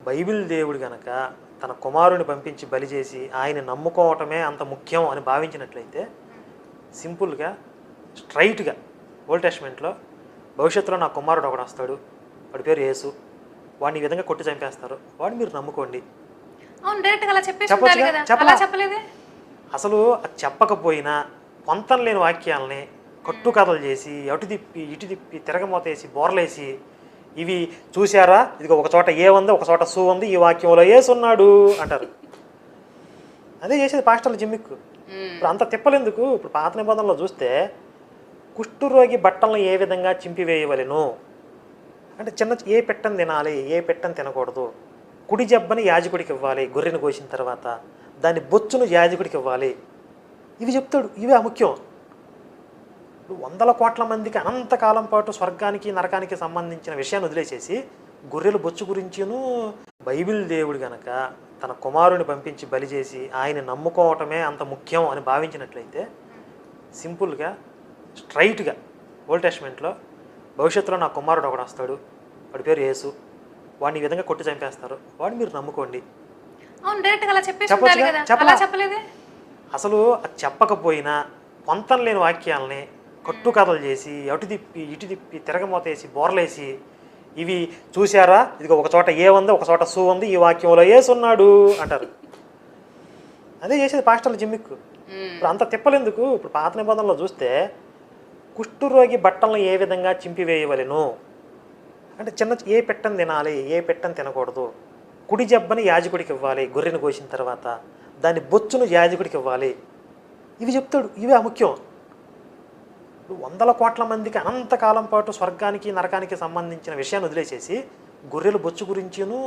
Bible దేవుడు గనక తన కుమారుని పంపించి బలి చేసి ఆయన నమ్ముకోవటమే అంత ముఖ్యం అని భావించినట్లయితే సింపుల్గా స్ట్రైట్గా ఓల్డ్ టెస్టమెంట్లో భవిష్యత్తులో నా కుమారుడు ఒకడు వస్తాడు, వాడి పేరు యేసు, వాడిని ఈ విధంగా కొట్టి చంపేస్తారు, వాడిని మీరు నమ్ముకోండి. అవును, డైరెక్ట్గా అలా చెప్పొచ్చుగా? అలా చెప్పలేదే. అసలు అది చెప్పకపోయినా పొంతం లేని వాక్యాలని కట్టుకథలు చేసి అటు తిప్పి ఇటు తిప్పి తిరగమోతేసి బోర్లేసి ఇవి చూసారా, ఇదిగో ఒక చోట ఏ ఉంది, ఒక చోట సు ఉంది, ఈ వాక్యంలో ఏసున్నాడు అంటారు. అదే చేసేది పాస్టర్ల జిమ్మిక్కు. ఇప్పుడు అంత తిప్పలేందుకు? ఇప్పుడు పాత నిబంధనలో చూస్తే కుష్ఠరోగి బట్టలను ఏ విధంగా చింపివేయవలెను అంటే ఏ పెట్టని తినాలి, ఏ పెట్టని తినకూడదు, కుడి జబ్బని యాజకుడికి ఇవ్వాలి గొర్రెను కోసిన తర్వాత, దాని బొచ్చును యాజకుడికి ఇవ్వాలి, ఇవి చెప్తాడు. ఇవే ముఖ్యం. ఇప్పుడు 100 కోట్ల మందికి అనంతకాలం పాటు స్వర్గానికి నరకానికి సంబంధించిన విషయాన్ని వదిలేసేసి గొర్రెల బొచ్చు గురించిను బైబిల్ దేవుడు గనక తన కుమారుని పంపించి బలి చేసి ఆయన నమ్ముకోవటమే అంత ముఖ్యం అని భావించినట్లయితే సింపుల్గా స్ట్రైట్గా ఓల్డ్ టెస్టమెంట్లో భవిష్యత్తులో నా కుమారుడు ఒకడు వస్తాడు, వాడి పేరు యేసు, వాడిని ఈ విధంగా కొట్టి చంపేస్తారు, వాడిని మీరు నమ్ముకోండి. అవును, డైరెక్ట్గా అలా చెప్పొచ్చుగా? అలా చెప్పలేదే. అసలు అది చెప్పకపోయినా పొంతం లేని వాక్యాలని కట్టుకథలు చేసి అటు తిప్పి ఇటు తిప్పి తిరగమోతేసి బోర్లేసి ఇవి చూసారా, ఇదిగో ఒక చోట ఏ ఉంది, ఒక చోట సు ఉంది, ఈ వాక్యంలో ఏసున్నాడు అంటారు. అదే చేసేది పాస్టర్ల జిమ్మిక్కు. ఇప్పుడు అంత తిప్పలేందుకు? ఇప్పుడు పాత నిబంధనలో చూస్తే కుష్ఠరోగి బట్టలను ఏ విధంగా చింపివేయవలెను అంటే ఏ పెట్టని తినాలి, ఏ పెట్టని తినకూడదు, కుడి జబ్బని యాజకుడికి ఇవ్వాలి గొర్రెను కోసిన తర్వాత, దాని బొచ్చును యాజకుడికి ఇవ్వాలి, ఇవి చెప్తాడు. ఇవే ముఖ్యం. ఇప్పుడు 100 కోట్ల మందికి అనంతకాలం పాటు స్వర్గానికి నరకానికి సంబంధించిన విషయాన్ని వదిలేసేసి గొర్రెల బొచ్చు గురించిను